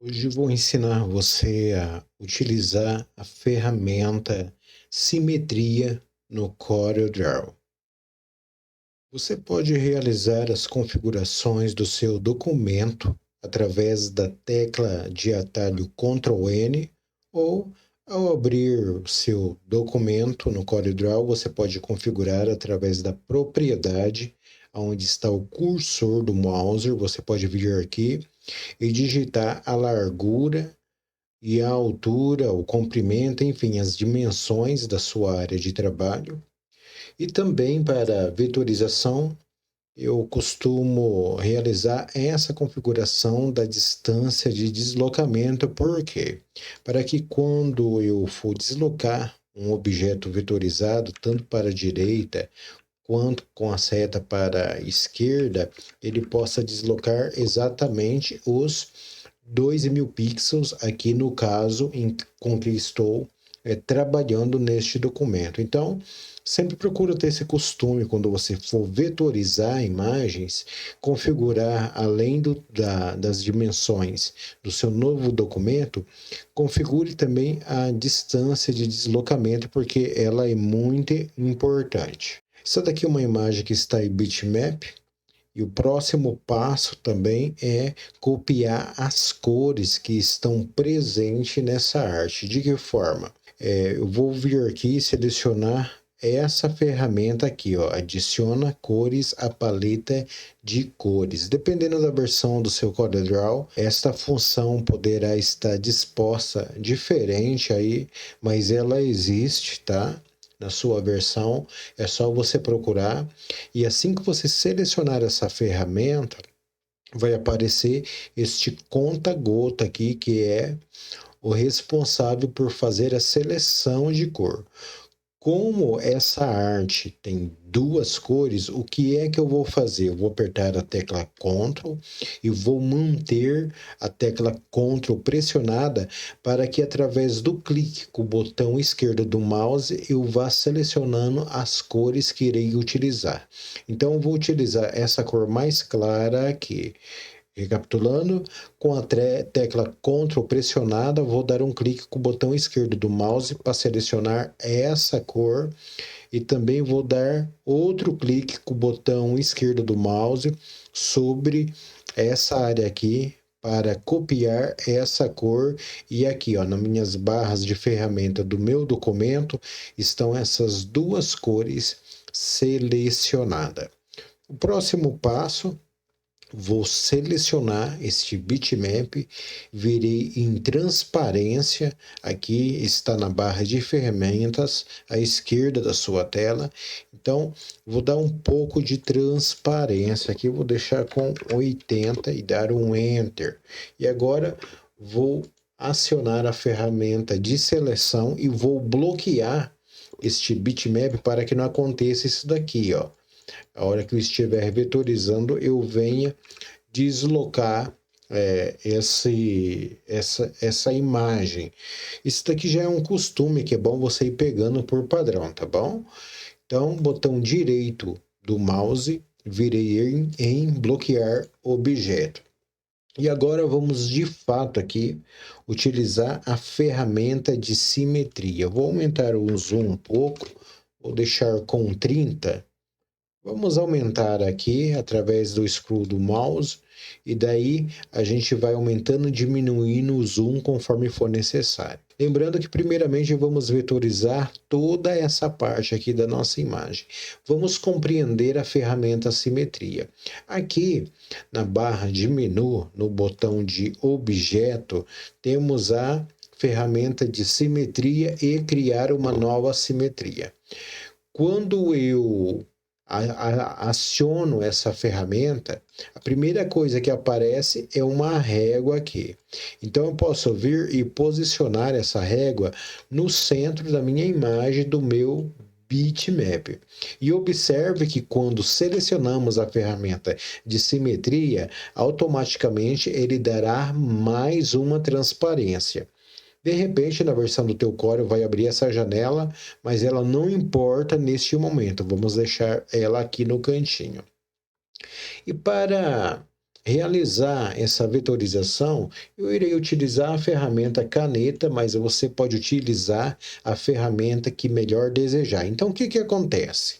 Hoje vou ensinar você a utilizar a ferramenta Simetria no CorelDRAW. Você pode realizar as configurações do seu documento através da tecla de atalho Ctrl N ou ao abrir o seu documento no CorelDRAW, você pode configurar através da propriedade onde está o cursor do mouse. Você pode vir aqui e digitar a largura e a altura, o comprimento, enfim, as dimensões da sua área de trabalho. E também para vetorização, eu costumo realizar essa configuração da distância de deslocamento, por quê? Para que quando eu for deslocar um objeto vetorizado, tanto para a direita quanto com a seta para a esquerda, ele possa deslocar exatamente os 2.000 pixels aqui no caso com que estou trabalhando neste documento. Então, sempre procura ter esse costume quando você for vetorizar imagens, configurar além das dimensões do seu novo documento, configure também a distância de deslocamento, porque ela é muito importante. Essa daqui é uma imagem que está em bitmap. E o próximo passo também é copiar as cores que estão presentes nessa arte. De que forma? Eu vou vir aqui e selecionar essa ferramenta aqui, ó, adiciona cores à paleta de cores. Dependendo da versão do seu CorelDRAW, esta função poderá estar disposta diferente aí, mas ela existe, tá? Na sua versão, é só você procurar. E assim que você selecionar essa ferramenta, vai aparecer este conta-gota aqui, que é o responsável por fazer a seleção de cor. Como essa arte tem duas cores, o que é que eu vou fazer? Eu vou apertar a tecla Ctrl e vou manter a tecla Ctrl pressionada para que através do clique com o botão esquerdo do mouse eu vá selecionando as cores que irei utilizar. Então eu vou utilizar essa cor mais clara aqui. Recapitulando, com a tecla Ctrl pressionada, vou dar um clique com o botão esquerdo do mouse para selecionar essa cor e também vou dar outro clique com o botão esquerdo do mouse sobre essa área aqui para copiar essa cor. E aqui, ó, nas minhas barras de ferramenta do meu documento estão essas duas cores selecionadas. O próximo passo, vou selecionar este bitmap, virei em transparência, aqui está na barra de ferramentas, à esquerda da sua tela. Então, vou dar um pouco de transparência aqui, vou deixar com 80 e dar um Enter. E agora, vou acionar a ferramenta de seleção e vou bloquear este bitmap para que não aconteça isso daqui, ó. A hora que eu estiver vetorizando, eu venha deslocar essa imagem. Isso daqui já é um costume que é bom você ir pegando por padrão, tá bom? Então, botão direito do mouse, virei em bloquear objeto. E agora vamos de fato aqui utilizar a ferramenta de simetria. Vou aumentar o zoom um pouco, vou deixar com 30. Vamos aumentar aqui através do scroll do mouse e daí a gente vai aumentando e diminuindo o zoom conforme for necessário. Lembrando que primeiramente vamos vetorizar toda essa parte aqui da nossa imagem. Vamos compreender a ferramenta simetria. Aqui na barra de menu, no botão de objeto, temos a ferramenta de simetria e criar uma nova simetria. Quando eu aciono essa ferramenta, a primeira coisa que aparece é uma régua aqui. Então eu posso vir e posicionar essa régua no centro da minha imagem do meu bitmap. E observe que quando selecionamos a ferramenta de simetria, automaticamente ele dará mais uma transparência. De repente, na versão do teu Corel vai abrir essa janela, mas ela não importa neste momento. Vamos deixar ela aqui no cantinho. E para realizar essa vetorização, eu irei utilizar a ferramenta caneta, mas você pode utilizar a ferramenta que melhor desejar. Então, o que que acontece?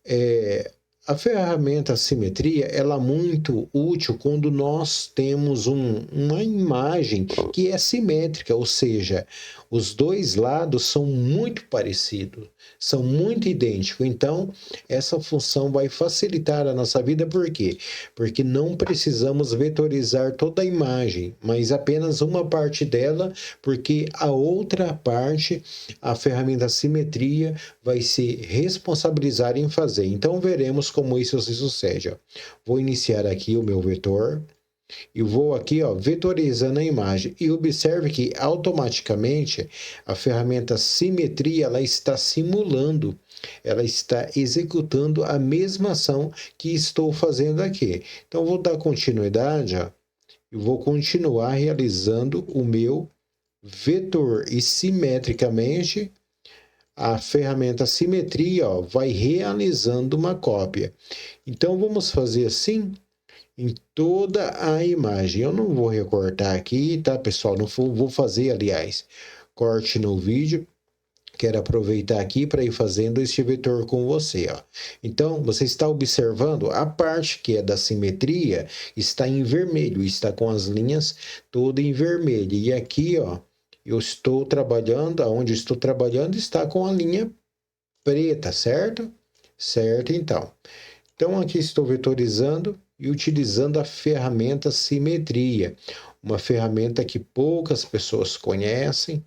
É, a ferramenta simetria, ela é muito útil quando nós temos uma imagem que é simétrica, ou seja, os dois lados são muito parecidos, são muito idênticos. Então, essa função vai facilitar a nossa vida, por quê? Porque não precisamos vetorizar toda a imagem, mas apenas uma parte dela, porque a outra parte, a ferramenta simetria, vai se responsabilizar em fazer. Então, veremos como isso se sucede. Ó. Vou iniciar aqui o meu vetor e vou aqui, ó, vetorizando a imagem. E observe que automaticamente a ferramenta simetria, ela está simulando, ela está executando a mesma ação que estou fazendo aqui. Então, vou dar continuidade, ó, e vou continuar realizando o meu vetor e simetricamente a ferramenta simetria, ó, vai realizando uma cópia. Então, vamos fazer assim em toda a imagem. Eu não vou recortar aqui, tá, pessoal? Não vou fazer, aliás, corte no vídeo. Quero aproveitar aqui para ir fazendo este vetor com você, ó. Então, você está observando a parte que é da simetria está em vermelho, está com as linhas todas em vermelho. E aqui, ó, eu estou trabalhando, aonde estou trabalhando está com a linha preta, certo? Certo, então. Então, aqui estou vetorizando e utilizando a ferramenta simetria, uma ferramenta que poucas pessoas conhecem,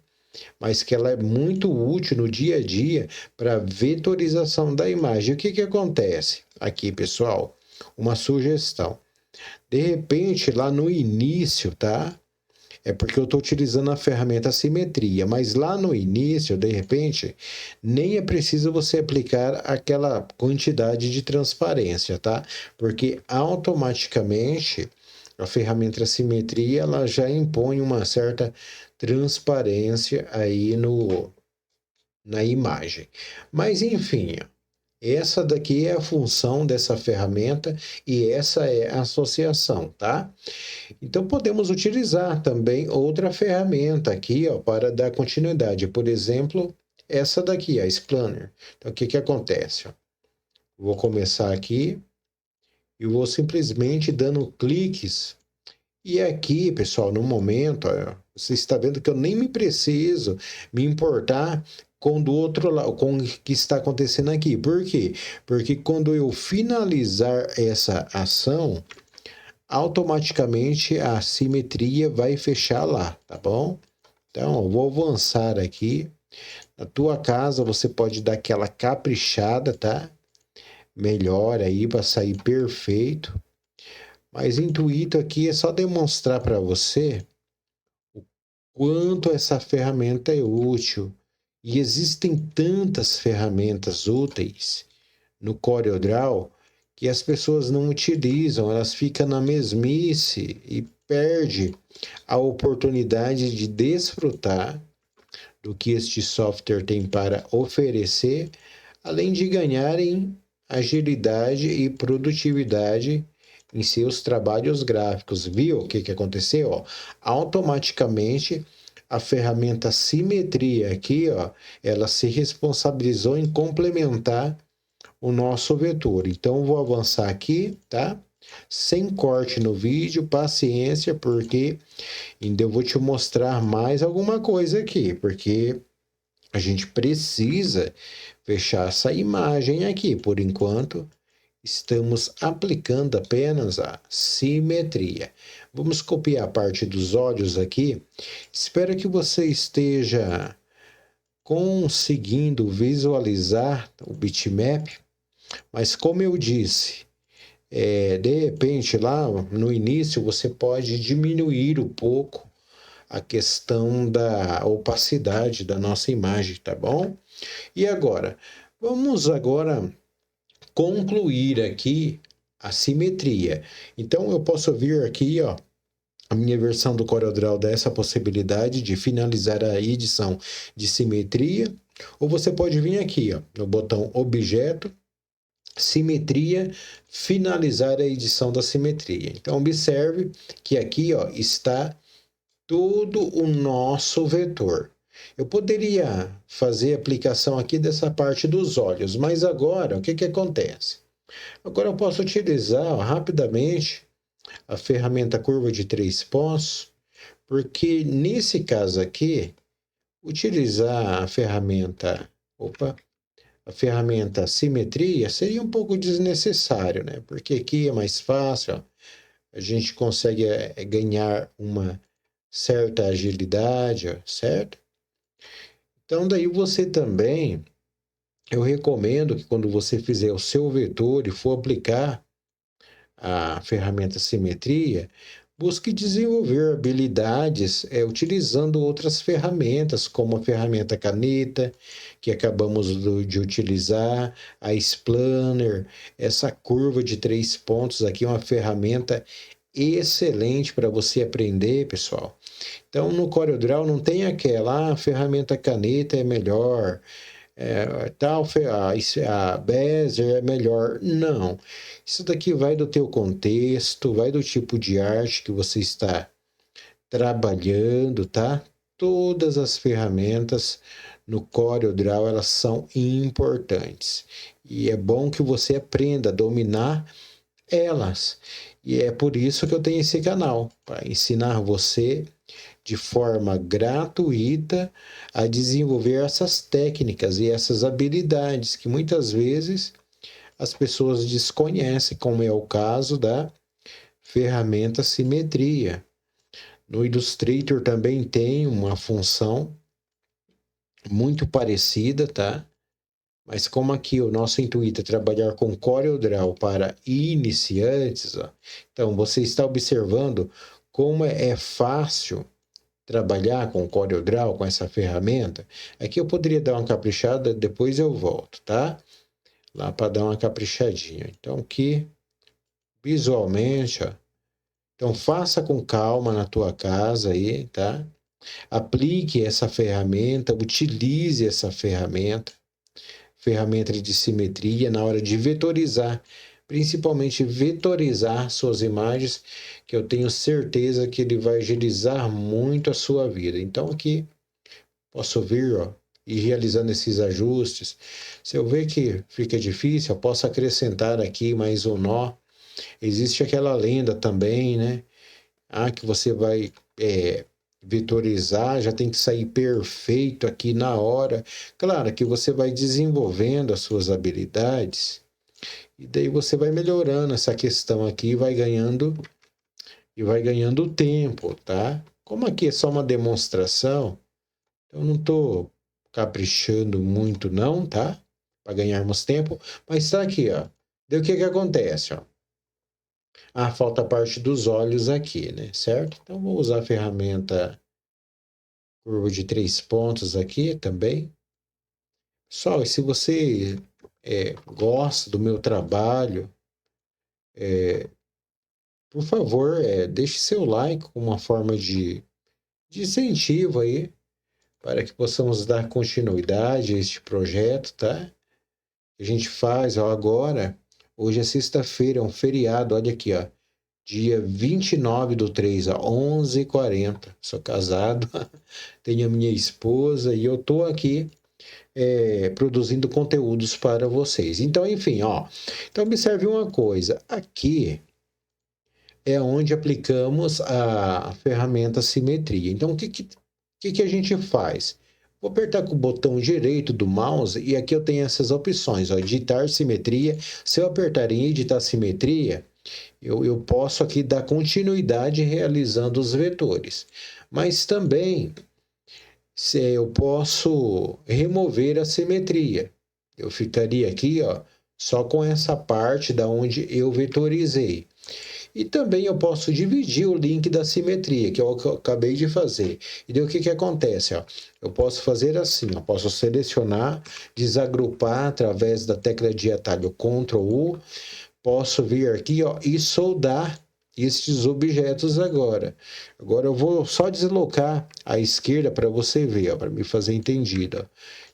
mas que ela é muito útil no dia a dia para vetorização da imagem. O que que acontece? Aqui, pessoal, uma sugestão. De repente, lá no início, tá? É porque eu estou utilizando a ferramenta simetria, mas lá no início, de repente, nem é preciso você aplicar aquela quantidade de transparência, tá? Porque automaticamente a ferramenta simetria ela já impõe uma certa transparência aí na imagem. Mas enfim, essa daqui é a função dessa ferramenta e essa é a associação, tá? Então, podemos utilizar também outra ferramenta aqui, ó, para dar continuidade. Por exemplo, essa daqui, a Spanner. Então, o que que acontece? Ó? Vou começar aqui e vou simplesmente dando cliques. E aqui, pessoal, no momento, ó, você está vendo que eu nem me preciso me importar com do outro lado, com o que está acontecendo aqui. Por quê? Porque quando eu finalizar essa ação, automaticamente a simetria vai fechar lá, tá bom? Então, eu vou avançar aqui. Na tua casa, você pode dar aquela caprichada, tá? Melhor aí para sair perfeito. Mas intuito aqui é só demonstrar para você o quanto essa ferramenta é útil. E existem tantas ferramentas úteis no CorelDRAW que as pessoas não utilizam, elas ficam na mesmice e perde a oportunidade de desfrutar do que este software tem para oferecer, além de ganharem agilidade e produtividade em seus trabalhos gráficos. Viu o que que aconteceu? Ó, automaticamente a ferramenta simetria aqui, ó, ela se responsabilizou em complementar o nosso vetor. Então, vou avançar aqui, tá? Sem corte no vídeo, paciência, porque ainda eu vou te mostrar mais alguma coisa aqui, porque a gente precisa fechar essa imagem aqui. Por enquanto, estamos aplicando apenas a simetria. Vamos copiar a parte dos olhos aqui. Espero que você esteja conseguindo visualizar o bitmap, mas como eu disse, de repente lá no início você pode diminuir um pouco a questão da opacidade da nossa imagem, tá bom? E agora, vamos agora concluir aqui a simetria. Então eu posso vir aqui, ó, a minha versão do CorelDRAW dá essa possibilidade de finalizar a edição de simetria, ou você pode vir aqui, ó, no botão objeto, simetria, finalizar a edição da simetria. Então, observe que aqui, ó, está todo o nosso vetor. Eu poderia fazer aplicação aqui dessa parte dos olhos, mas agora, o que que acontece? Agora eu posso utilizar, ó, rapidamente a ferramenta curva de 3 pontos, porque nesse caso aqui, utilizar a ferramenta simetria seria um pouco desnecessário, né? Porque aqui é mais fácil, ó, a gente consegue ganhar uma certa agilidade, ó, certo? Então daí você também, eu recomendo que quando você fizer o seu vetor e for aplicar a ferramenta simetria, busque desenvolver habilidades utilizando outras ferramentas, como a ferramenta caneta, que acabamos de utilizar, a Spanner, essa curva de 3 pontos aqui é uma ferramenta excelente para você aprender, pessoal. Então, no CorelDRAW não tem aquela, ferramenta caneta é melhor, a Bezier é melhor. Não. Isso daqui vai do teu contexto, vai do tipo de arte que você está trabalhando, tá? Todas as ferramentas no CorelDRAW, elas são importantes. E é bom que você aprenda a dominar elas. E é por isso que eu tenho esse canal, para ensinar você de forma gratuita a desenvolver essas técnicas e essas habilidades que muitas vezes as pessoas desconhecem, como é o caso da ferramenta simetria. No Illustrator também tem uma função muito parecida, tá? Mas como aqui o nosso intuito é trabalhar com CorelDRAW para iniciantes, ó, então você está observando como é fácil trabalhar com CorelDRAW, com essa ferramenta. Aqui eu poderia dar uma caprichada, depois eu volto, tá? Lá para dar uma caprichadinha. Então aqui, visualmente, ó. Então faça com calma na tua casa aí, tá? Aplique essa ferramenta, utilize essa ferramenta de simetria na hora de vetorizar, principalmente vetorizar suas imagens, que eu tenho certeza que ele vai agilizar muito a sua vida. Então aqui posso vir, ó, e realizando esses ajustes. Se eu ver que fica difícil, eu posso acrescentar aqui mais um nó. Existe aquela lenda também, né? Que você vai vetorizar, já tem que sair perfeito aqui na hora. Claro que você vai desenvolvendo as suas habilidades e daí você vai melhorando essa questão aqui e vai ganhando tempo, tá? Como aqui é só uma demonstração, eu não estou caprichando muito não, tá? Para ganharmos tempo, mas tá aqui, ó. Daí o que que acontece, ó? Falta a parte dos olhos aqui, né? Certo? Então vou usar a ferramenta curva de 3 pontos aqui também. Pessoal, e se você gosta do meu trabalho, por favor, deixe seu like como uma forma de incentivo aí, para que possamos dar continuidade a este projeto, tá? A gente faz, ó, agora, hoje é sexta-feira, é um feriado, olha aqui, ó, dia 29/3, ó, 11h40. Sou casado, tenho a minha esposa e eu tô aqui produzindo conteúdos para vocês. Então, enfim, ó. Então, observe uma coisa. Aqui é onde aplicamos a ferramenta simetria. Então, o que a gente faz? Vou apertar com o botão direito do mouse e aqui eu tenho essas opções, ó, editar simetria. Se eu apertar em editar simetria, eu posso aqui dar continuidade realizando os vetores. Mas também eu posso remover a simetria. Eu ficaria aqui, ó, só com essa parte da onde eu vetorizei. E também eu posso dividir o link da simetria, que é o que eu acabei de fazer. E daí o que acontece? Ó? Eu posso fazer assim, eu posso selecionar, desagrupar através da tecla de atalho Ctrl U, posso vir aqui, ó, e soldar estes objetos agora. Agora eu vou só deslocar à esquerda para você ver, para me fazer entendido. Ó.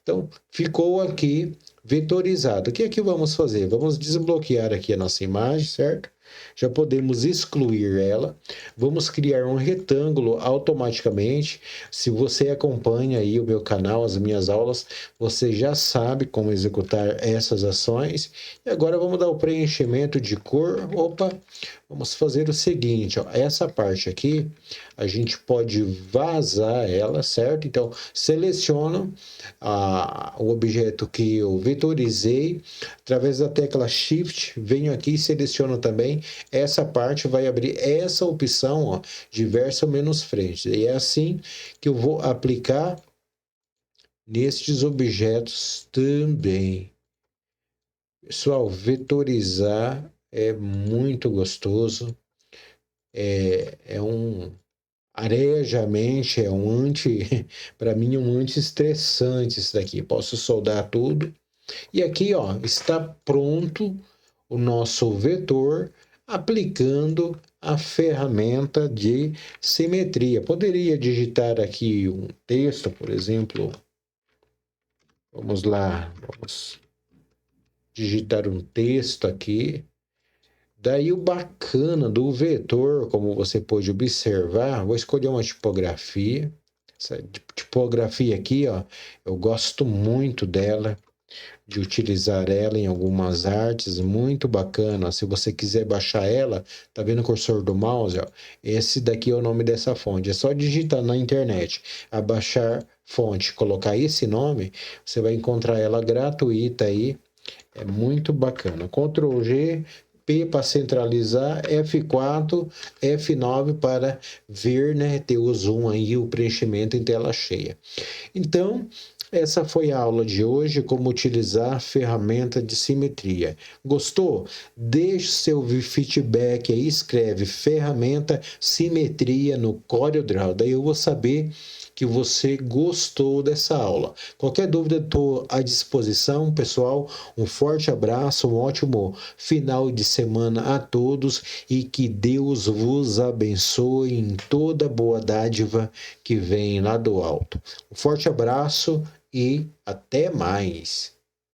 Então, ficou aqui vetorizado. O que é que vamos fazer? Vamos desbloquear aqui a nossa imagem, certo? Já podemos excluir ela. Vamos criar um retângulo automaticamente. Se você acompanha aí o meu canal, as minhas aulas, você já sabe como executar essas ações. E agora vamos dar o preenchimento de cor. Opa, vamos fazer o seguinte, ó, essa parte aqui, a gente pode vazar ela, certo? Então, seleciono o objeto que eu vetorizei, através da tecla Shift, venho aqui e seleciono também essa parte, vai abrir essa opção, ó, de verso menos frente. E é assim que eu vou aplicar nestes objetos também. Pessoal, vetorizar é muito gostoso, é um areja a mente, é um para mim, um anti-estressante isso daqui. Posso soldar tudo. E aqui, ó, está pronto o nosso vetor aplicando a ferramenta de simetria. Poderia digitar aqui um texto, por exemplo. Vamos lá, vamos digitar um texto aqui. Daí o bacana do vetor, como você pode observar, vou escolher uma tipografia. Essa tipografia aqui, ó, eu gosto muito dela, de utilizar ela em algumas artes, muito bacana. Se você quiser baixar ela, tá vendo o cursor do mouse, ó? Esse daqui é o nome dessa fonte. É só digitar na internet, abaixar fonte, colocar esse nome, você vai encontrar ela gratuita aí. É muito bacana. Ctrl G, P para centralizar, F4, F9 para ver, né, ter o zoom aí, o preenchimento em tela cheia. Então, essa foi a aula de hoje, como utilizar a ferramenta de simetria. Gostou? Deixe seu feedback aí, escreve ferramenta simetria no CorelDRAW, daí eu vou saber que você gostou dessa aula. Qualquer dúvida, estou à disposição, pessoal. Um forte abraço, um ótimo final de semana a todos e que Deus vos abençoe em toda boa dádiva que vem lá do alto. Um forte abraço e até mais.